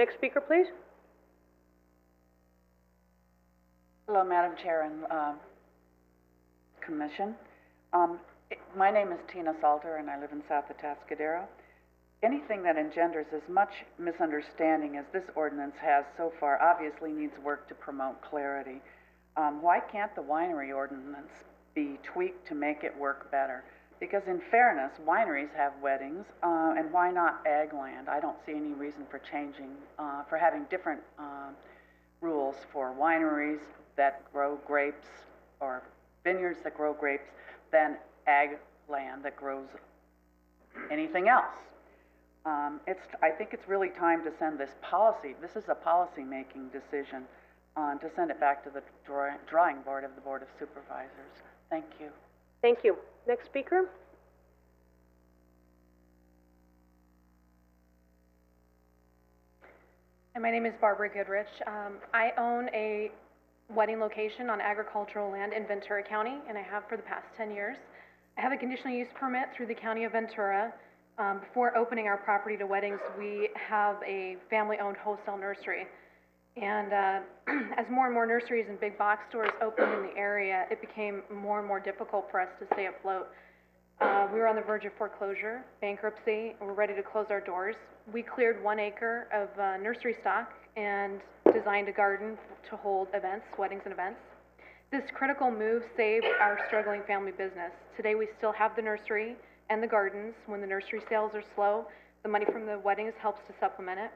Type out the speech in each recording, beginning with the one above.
Next speaker, please. Hello, Madam Chair and Commission. My name is Tina Salter, and I live in South Atascadero. Anything that engenders as much misunderstanding as this ordinance has so far obviously needs work to promote clarity. Why can't the winery ordinance be tweaked to make it work better? Because in fairness, wineries have weddings, and why not ag land? I don't see any reason for changing, for having different rules for wineries that grow grapes or vineyards that grow grapes than ag land that grows anything else. I think it's really time to send this is a policy-making decision, to send it back to the drawing board of the Board of Supervisors. Thank you. Thank you. Next speaker. And my name is Barbara Goodrich. I own a wedding location on agricultural land in Ventura County, and I have for the past 10 years. I have a conditional use permit through the County of Ventura. Before opening our property to weddings, we have a family-owned wholesale nursery. And as more and more nurseries and big box stores opened in the area, it became more and more difficult for us to stay afloat. We were on the verge of foreclosure, bankruptcy, and we're ready to close our doors. We cleared 1 acre of nursery stock and designed a garden to hold events, weddings and events. This critical move saved our struggling family business. Today we still have the nursery and the gardens. When the nursery sales are slow, the money from the weddings helps to supplement it.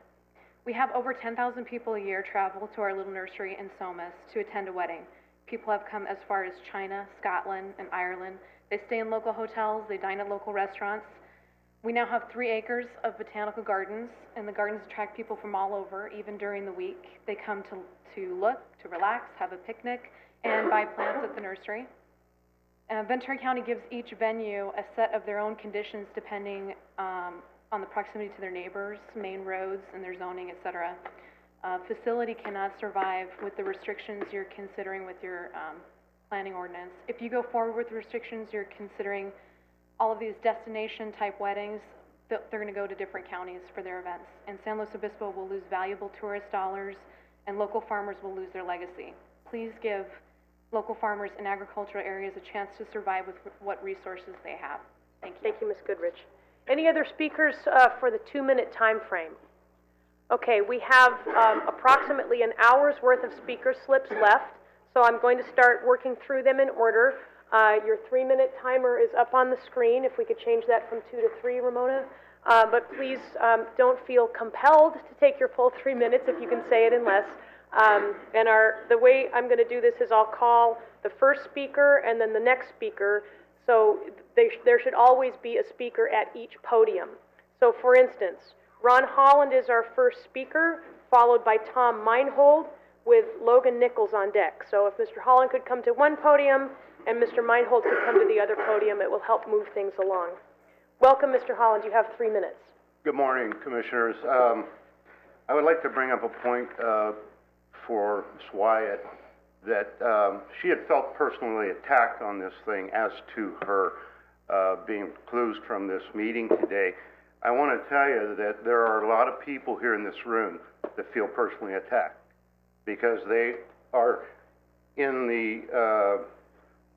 We have over 10,000 people a year travel to our little nursery in Somas to attend a wedding. People have come as far as China, Scotland, and Ireland. They stay in local hotels, they dine at local restaurants. We now have 3 acres of botanical gardens, and the gardens attract people from all over, even during the week. They come to look, to relax, have a picnic, and buy plants at the nursery. Ventura County gives each venue a set of their own conditions depending on the proximity to their neighbors, main roads, and their zoning, etc. Facility cannot survive with the restrictions you're considering with your planning ordinance. If you go forward with restrictions, you're considering all of these destination-type weddings, they're going to go to different counties for their events. And San Luis Obispo will lose valuable tourist dollars, and local farmers will lose their legacy. Please give local farmers in agricultural areas a chance to survive with what resources they have. Thank you. Thank you, Ms. Goodrich. Any other speakers for the 2-minute time frame? Okay, we have approximately an hour's worth of speaker slips left, so I'm going to start working through them in order. Your 3-minute timer is up on the screen. If we could change that from 2 to 3, Ramona. But please don't feel compelled to take your full 3 minutes if you can say it in less. And the way I'm going to do this is I'll call the first speaker and then the next speaker. So there should always be a speaker at each podium. So for instance, Ron Holland is our first speaker, followed by Tom Meinhold with Logan Nichols on deck. So if Mr. Holland could come to one podium and Mr. Meinhold could come to the other podium, it will help move things along. Welcome, Mr. Holland. You have 3 minutes. Good morning, Commissioners. I would like to bring up a point for Ms. Wyatt that she had felt personally attacked on this thing as to her being reclused from this meeting today. I want to tell you that there are a lot of people here in this room that feel personally attacked because they are in the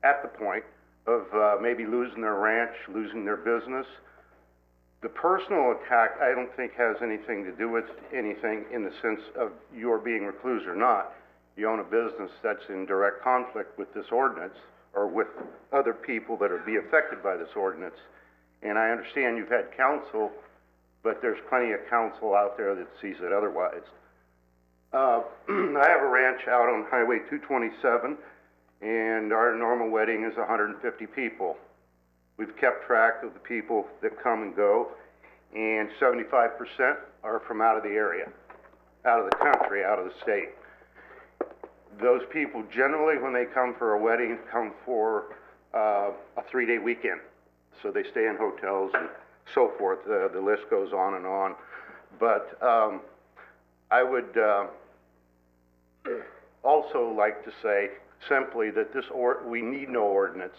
at the point of maybe losing their ranch, losing their business. The personal attack, I don't think, has anything to do with anything in the sense of your being reclused or not. You own a business that's in direct conflict with this ordinance or with other people that are be affected by this ordinance. And I understand you've had counsel, but there's plenty of counsel out there that sees it otherwise. I have a ranch out on Highway 227, and our normal wedding is 150 people. We've kept track of the people that come and go, and 75% are from out of the area, out of the country, out of the state. Those people generally, when they come for a wedding, come for a 3-day weekend. So they stay in hotels and so forth. The list goes on and on. But I would also like to say simply that we need no ordinance.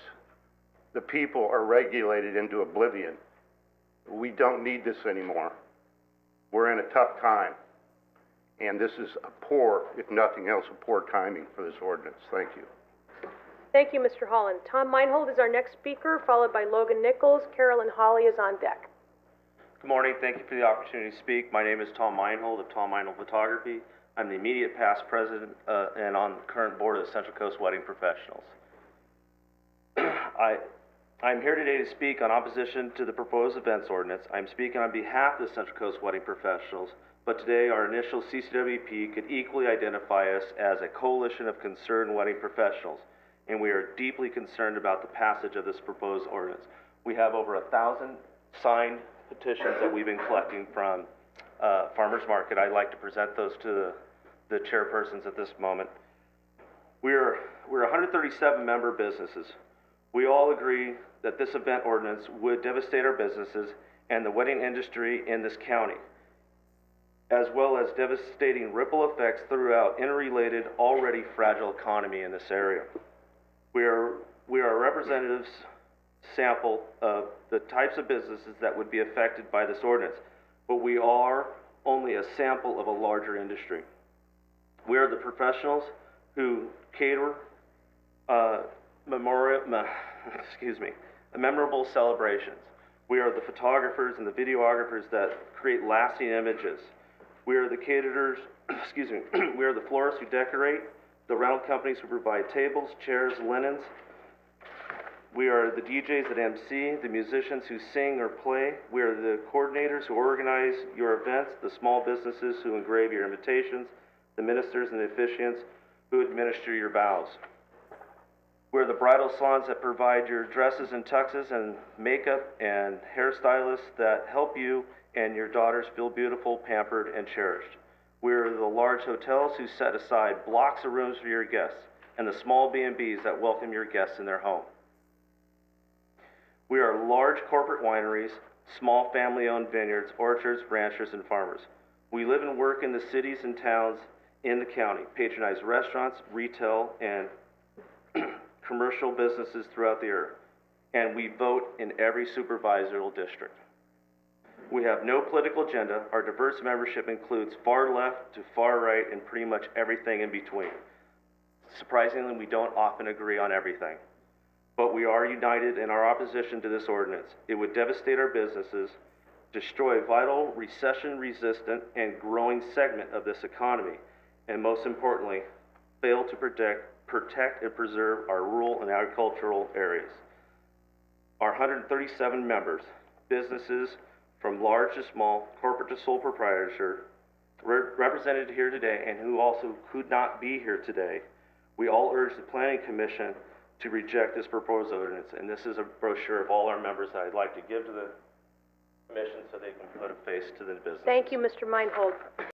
The people are regulated into oblivion. We don't need this anymore. We're in a tough time. And this is a poor, if nothing else, a poor timing for this ordinance. Thank you. Thank you, Mr. Holland. Tom Meinhold is our next speaker, followed by Logan Nichols. Carolyn Hawley is on deck. Good morning. Thank you for the opportunity to speak. My name is Tom Meinhold of Tom Meinhold Photography. I'm the immediate past president and on the current board of the Central Coast Wedding Professionals. I'm here today to speak on opposition to the proposed events ordinance. I'm speaking on behalf of the Central Coast Wedding Professionals, but today our initial CCWP could equally identify us as a coalition of concerned wedding professionals, and we are deeply concerned about the passage of this proposed ordinance. We have over 1,000 signed petitions that we've been collecting from Farmers Market. I'd like to present those to the chairpersons at this moment. We're 137 member businesses. We all agree that this event ordinance would devastate our businesses and the wedding industry in this county, as well as devastating ripple effects throughout interrelated, already fragile economy in this area. We are a representative sample of the types of businesses that would be affected by this ordinance, but we are only a sample of a larger industry. We are the professionals who cater memorable celebrations. We are the photographers and the videographers that create lasting images. We are the caterers, we are the florists who decorate, the rental companies who provide tables, chairs, linens. We are the DJs that MC, the musicians who sing or play. We are the coordinators who organize your events, the small businesses who engrave your invitations, the ministers and the officiants who administer your vows. We're the bridal salons that provide your dresses and tuxes and makeup, and hairstylists that help you and your daughters feel beautiful, pampered, and cherished. We're the large hotels who set aside blocks of rooms for your guests, and the small B&Bs that welcome your guests in their home. We are large corporate wineries, small family-owned vineyards, orchards, ranchers, and farmers. We live and work in the cities and towns in the county, patronize restaurants, retail, and commercial businesses throughout the area, and we vote in every supervisorial district. We have no political agenda. Our diverse membership includes far left to far right and pretty much everything in between. Surprisingly, we don't often agree on everything, but we are united in our opposition to this ordinance. It would devastate our businesses, destroy a vital, recession-resistant, and growing segment of this economy, and most importantly, fail to protect and preserve our rural and agricultural areas. Our 137 members, businesses from large to small, corporate to sole proprietorship, represented here today and who also could not be here today, we all urge the Planning Commission to reject this proposed ordinance. And this is a brochure of all our members that I'd like to give to the Commission so they can put a face to the business. Thank you, Mr. Meinhold.